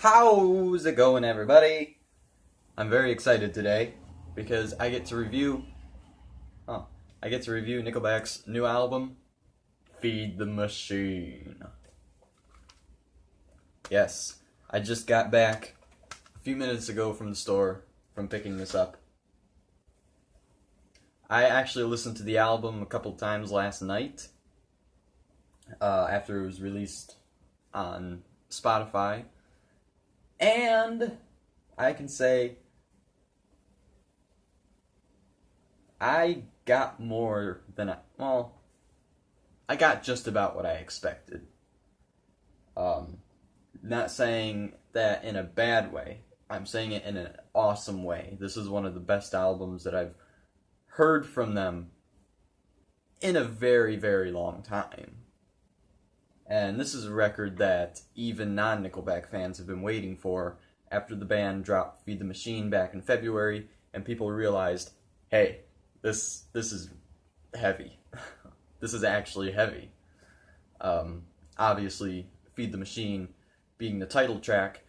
How's it going, everybody? I'm very excited today because I get to review Nickelback's new album, Feed the Machine. Yes, I just got back a few minutes ago from the store from picking this up. I actually listened to the album a couple times last night after it was released on Spotify. And I can say I got more than I got just about what I expected. Not saying that in a bad way. I'm saying it in an awesome way. This is one of the best albums that I've heard from them in a very, very long time. And this is a record that even non-Nickelback fans have been waiting for after the band dropped Feed the Machine back in February, and people realized, hey, this is heavy. This is actually heavy. Obviously, Feed the Machine being the title track,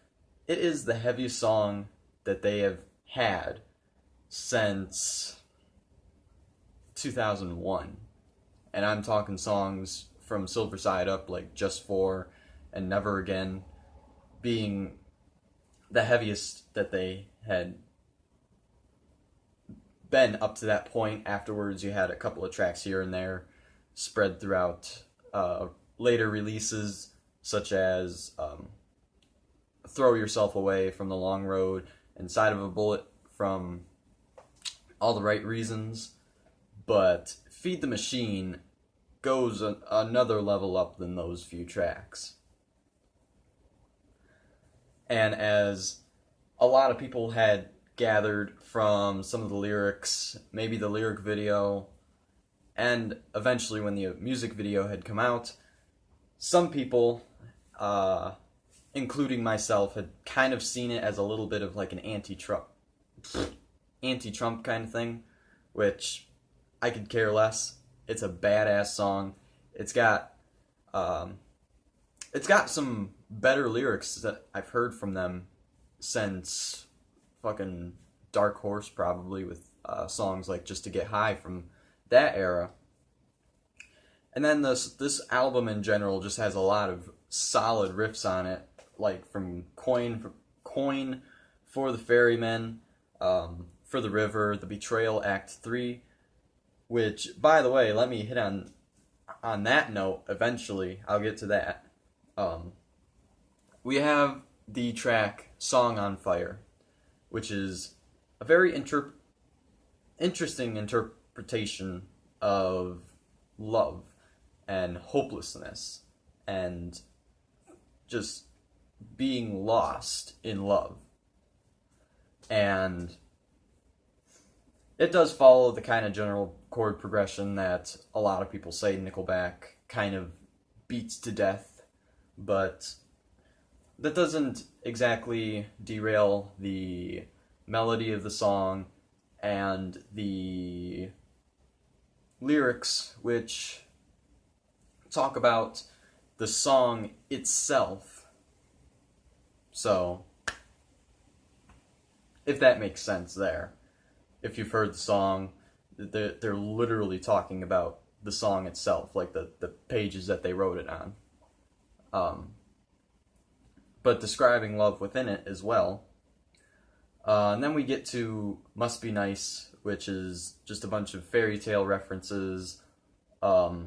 it is the heaviest song that they have had since 2001. And I'm talking songs from Silver Side up, like Just For and Never Again, being the heaviest that they had been up to that point. Afterwards, you had a couple of tracks here and there spread throughout later releases, such as Throw Yourself Away from the Long Road and Side of a Bullet from All the Right Reasons. But Feed the Machine goes another level up than those few tracks. And as a lot of people had gathered from some of the lyrics, maybe the lyric video, and eventually when the music video had come out, some people, including myself, had kind of seen it as a little bit of like an anti-Trump kind of thing, which I could care less. It's a badass song. It's got some better lyrics that I've heard from them since fucking Dark Horse, probably, with songs like Just to Get High from that era. And then this album in general just has a lot of solid riffs on it, like from Coin, For the Ferrymen, For the River, The Betrayal, Act 3, which, by the way, let me hit on that note eventually. I'll get to that. We have the track Song on Fire, which is a very interesting interpretation of love and hopelessness and just being lost in love. And it does follow the kind of general chord progression that a lot of people say Nickelback kind of beats to death, but that doesn't exactly derail the melody of the song and the lyrics, which talk about the song itself. So, if that makes sense there. If you've heard the song, they're literally talking about the song itself, like the pages that they wrote it on. But describing love within it as well. And then we get to Must Be Nice, which is just a bunch of fairy tale references. Not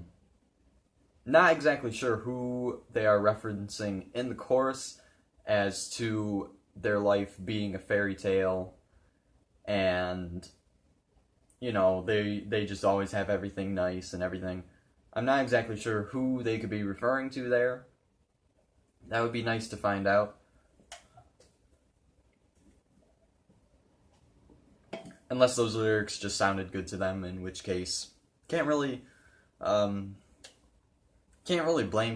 exactly sure who they are referencing in the chorus as to their life being a fairy tale, and you know, they just always have everything nice and everything. I'm not exactly sure who they could be referring to there. That would be nice to find out. Unless those lyrics just sounded good to them, in which case can't really blame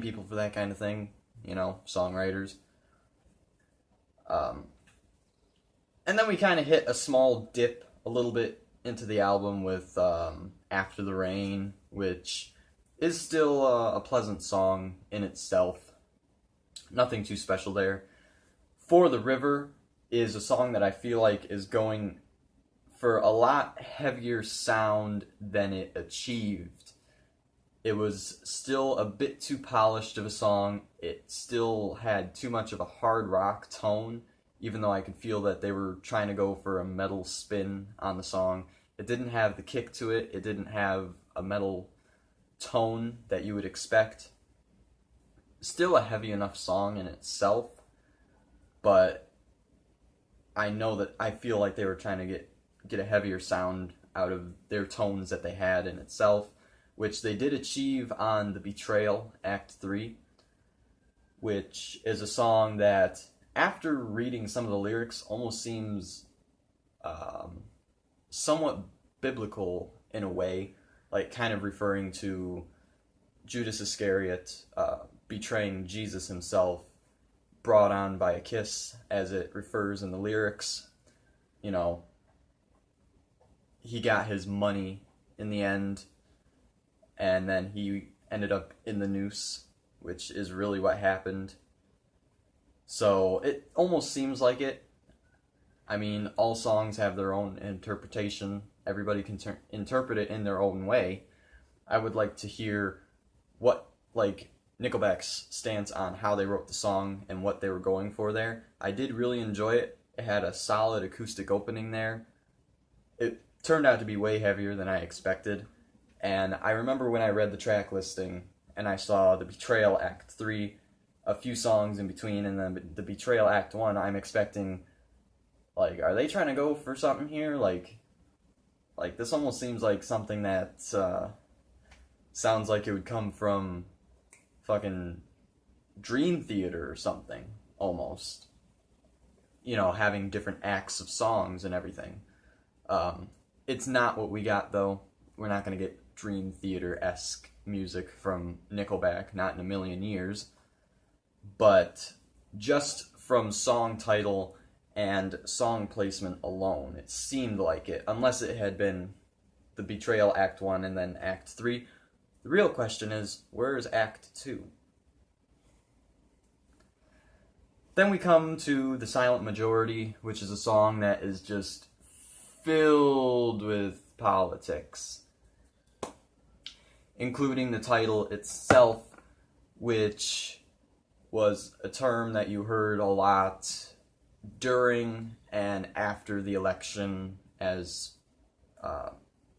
people for that kind of thing, you know, songwriters. And then we kind of hit a small dip a little bit into the album with After the Rain, which is still a pleasant song in itself. Nothing too special there. For the River is a song that I feel like is going for a lot heavier sound than it achieved. It was still a bit too polished of a song. It still had too much of a hard rock tone, even though I could feel that they were trying to go for a metal spin on the song. It didn't have the kick to it. It didn't have a metal tone that you would expect. Still a heavy enough song in itself, but I feel like they were trying to get a heavier sound out of their tones that they had in itself, which they did achieve on The Betrayal, Act 3, which is a song that, after reading some of the lyrics, almost seems somewhat biblical in a way, like kind of referring to Judas Iscariot betraying Jesus himself, brought on by a kiss, as it refers in the lyrics. You know, he got his money in the end, and then he ended up in the noose, which is really what happened. So it almost seems like it. I mean, all songs have their own interpretation. Everybody can interpret it in their own way. I would like to hear what, like, Nickelback's stance on how they wrote the song and what they were going for there. I did really enjoy it. It had a solid acoustic opening there. It turned out to be way heavier than I expected. And I remember when I read the track listing and I saw The Betrayal Act 3, a few songs in between, and then The Betrayal Act 1, I'm expecting, like, are they trying to go for something here? Like this almost seems like something that sounds like it would come from fucking Dream Theater or something, almost. You know, having different acts of songs and everything. It's not what we got, though. We're not going to get Dream Theater-esque music from Nickelback, not in a million years. But just from song title and song placement alone, it seemed like it, unless it had been The Betrayal Act 1 and then Act 3. The real question is, where is Act 2? Then we come to The Silent Majority, which is a song that is just filled with politics, including the title itself, which was a term that you heard a lot during and after the election, as,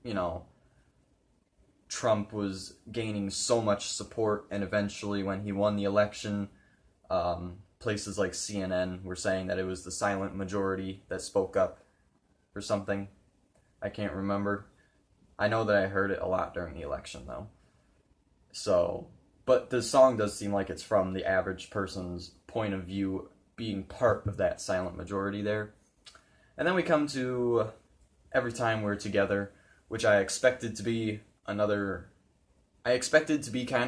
you know, Trump was gaining so much support, and eventually when he won the election, places like CNN were saying that it was the silent majority that spoke up or something. I can't remember. I know that I heard it a lot during the election, though. So, but the song does seem like it's from the average person's point of view, being part of that silent majority there. And then we come to Every Time We're Together, which I expected to be kind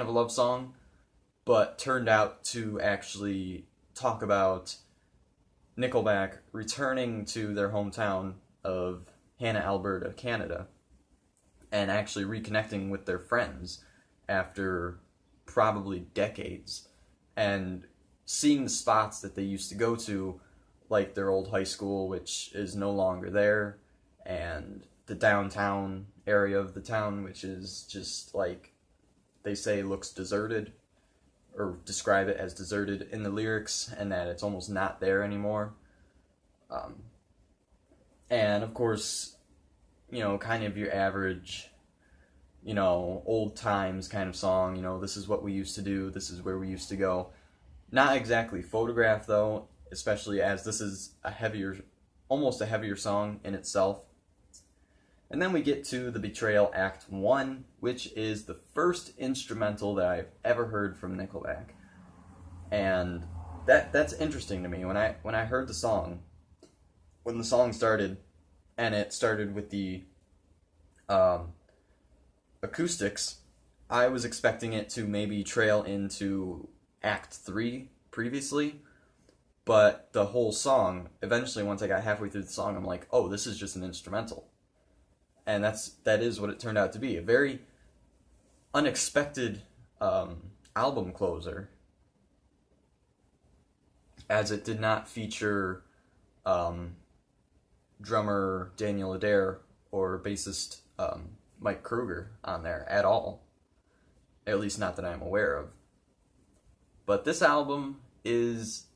of a love song, but turned out to actually talk about Nickelback returning to their hometown of Hannah, Alberta, Canada, and actually reconnecting with their friends after probably decades, and seeing the spots that they used to go to, like their old high school, which is no longer there, and the downtown area of the town, which is just, like, they say looks deserted, or describe it as deserted in the lyrics, and that it's almost not there anymore. And of course, you know, kind of your average, you know, old times kind of song, you know, this is what we used to do, this is where we used to go. Not exactly Photograph, though, especially as this is almost a heavier song in itself. And then we get to The Betrayal Act 1, which is the first instrumental that I've ever heard from Nickelback. And that's interesting to me. When I heard the song, when the song started, and it started with the acoustics, I was expecting it to maybe trail into Act 3 previously, but the whole song, eventually once I got halfway through the song, I'm like, oh, this is just an instrumental. And that is what it turned out to be. A very unexpected album closer, as it did not feature um, drummer Daniel Adair or bassist Mike Kruger on there at all. At least not that I'm aware of. But this album is,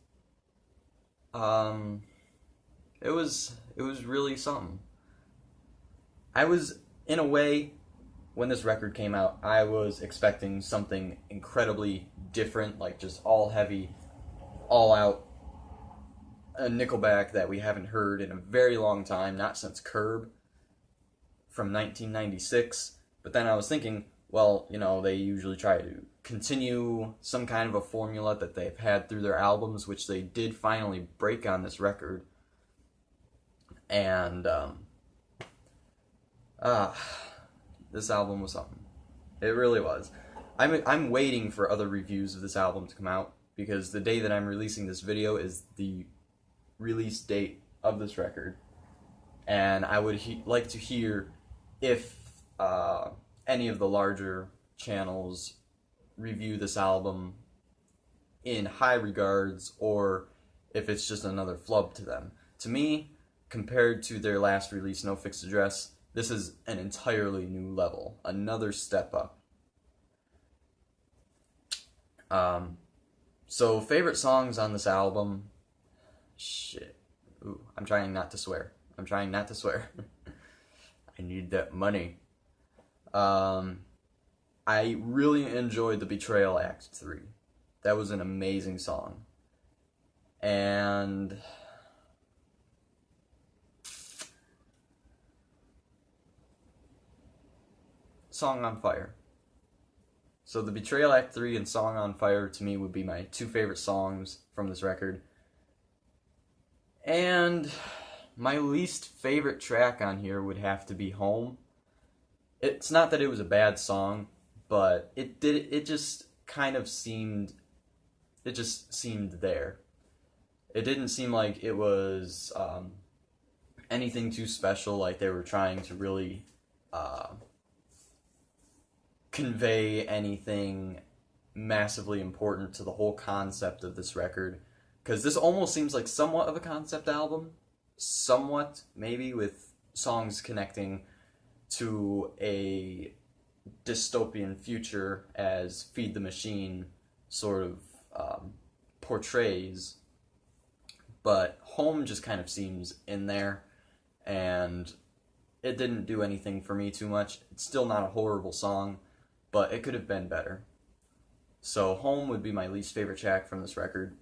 it was really something. I was, in a way, when this record came out, I was expecting something incredibly different, like just all heavy, all out, a Nickelback that we haven't heard in a very long time, not since Curb from 1996. But then I was thinking, well, you know, they usually try to continue some kind of a formula that they've had through their albums, which they did finally break on this record. And this album was something. It really was. I'm waiting for other reviews of this album to come out, because the day that I'm releasing this video is the release date of this record, and I would like to hear if any of the larger channels review this album in high regards, or if it's just another flub to them. To me, compared to their last release, No Fixed Address, this is an entirely new level, another step up. So favorite songs on this album, shit. Ooh, I'm trying not to swear. I need that money. I really enjoyed the Betrayal Act 3. That was an amazing song. And Song on Fire. So the Betrayal Act 3 and Song on Fire to me would be my two favorite songs from this record. And my least favorite track on here would have to be Home. It's not that it was a bad song, but it just seemed there. It didn't seem like it was anything too special, like they were trying to really convey anything massively important to the whole concept of this record. Because this almost seems like somewhat of a concept album. Somewhat, maybe, with songs connecting to a dystopian future as Feed the Machine sort of portrays. But Home just kind of seems in there, and it didn't do anything for me too much. It's still not a horrible song, but it could have been better. So Home would be my least favorite track from this record.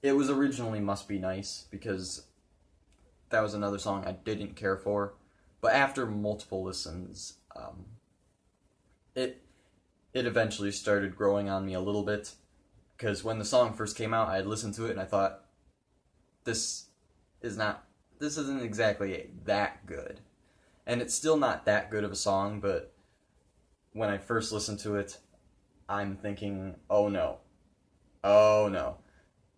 It was originally Must Be Nice, because that was another song I didn't care for. But after multiple listens, it eventually started growing on me a little bit. Because when the song first came out, I had listened to it and I thought, this isn't exactly that good. And it's still not that good of a song, but when I first listened to it, I'm thinking, oh no.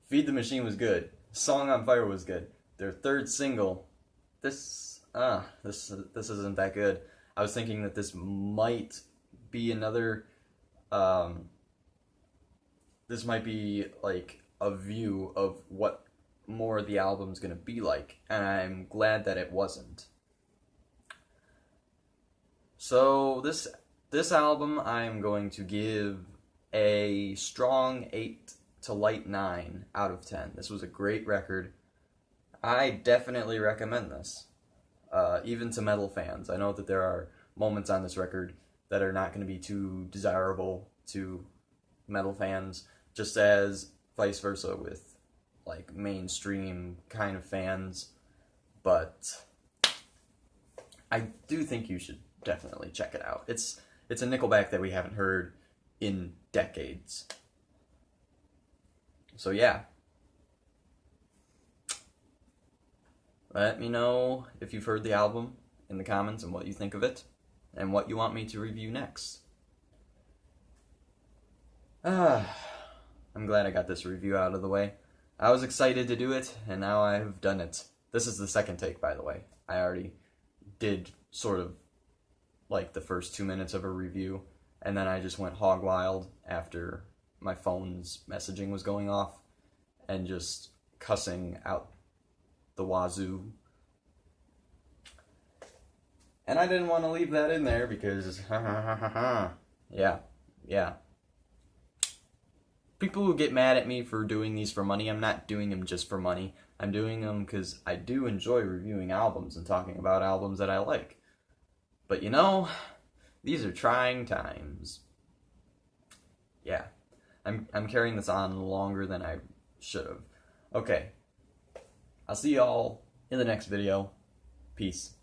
Feed the Machine was good. Song on Fire was good. Their third single, this isn't that good. I was thinking that this might be another, this might be like a view of what more of the album's gonna be like, and I'm glad that it wasn't. So this album I'm going to give a strong 8 to light 9 out of 10. This was a great record. I definitely recommend this, even to metal fans. I know that there are moments on this record that are not going to be too desirable to metal fans, just as vice versa with like mainstream kind of fans, but I do think you should definitely check it out. It's a Nickelback that we haven't heard in decades. So yeah. Let me know if you've heard the album in the comments and what you think of it, and what you want me to review next. I'm glad I got this review out of the way. I was excited to do it, and now I've done it. This is the second take, by the way. I already did sort of like the first 2 minutes of a review, and then I just went hog wild after my phone's messaging was going off, and just cussing out the wazoo. And I didn't want to leave that in there because, yeah. People who get mad at me for doing these for money, I'm not doing them just for money. I'm doing them because I do enjoy reviewing albums and talking about albums that I like. But you know, these are trying times. Yeah, I'm carrying this on longer than I should have. Okay, I'll see y'all in the next video. Peace.